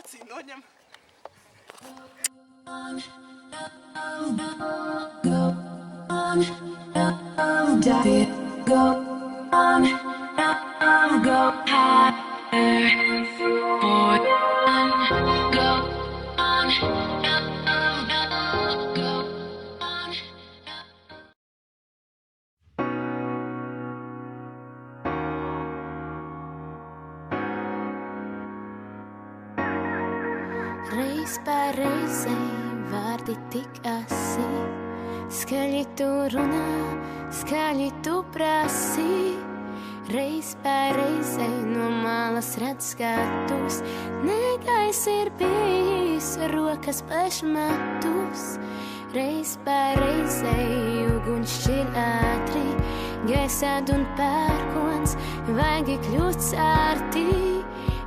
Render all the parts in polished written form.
acī noņem. Reiz pār reizei vārdi tik asi, skaļi tu runā, skaļi tu prasi. Reiz pār reizei no malas redz skatus, negais ir bijis, rokas plešmatus. Reiz pār reizei uguns šķir ātri, gaisād un pērkons, vaigi kļūt sārti.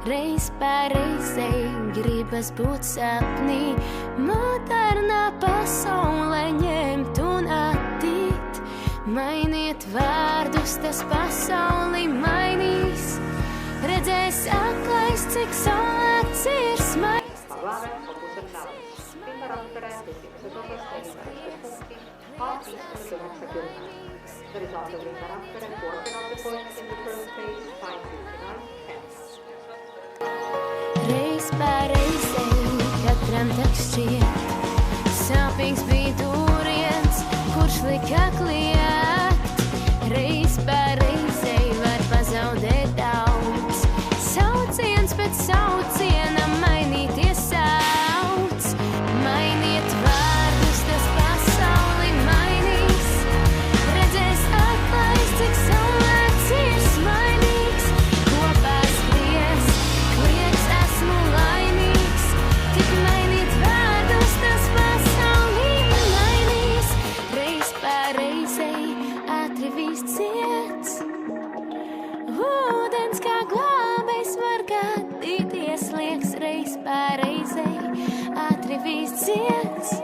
Reiz pār reizei gribas būt sapnī, modernā pasaulē ņemt un attīt. Mainiet vārdus, tas pasauli mainīs, redzēs aklais, cik saulēts ir smaids. Paglavē fokusen naudas. Pintarappereen tutkimusosasto ympäristöpunkti A5910. There is also Pintarappereen coordinate point in the first page 55910. Reiz pār reizei katram tak šķiet, sāpīgs bija dūriens, kurš lika kliegt. Reiz pār reizei var pazaudēt daudz, sauciens pēc sauciena mainīties sauc. Mainiet vārdus, tas pasauli mainīs, redzēs aklais, cik saulēts ir smaidīgs. Kopā skries, kliedz esmu laimīgs, tik mainīt vārdus, tas pasauli mainīs. Reiz pār reizei ātri viss ciets, ūdens kā glābējs var gadīties liekas. Reiz pār reizei ātri viss ciets.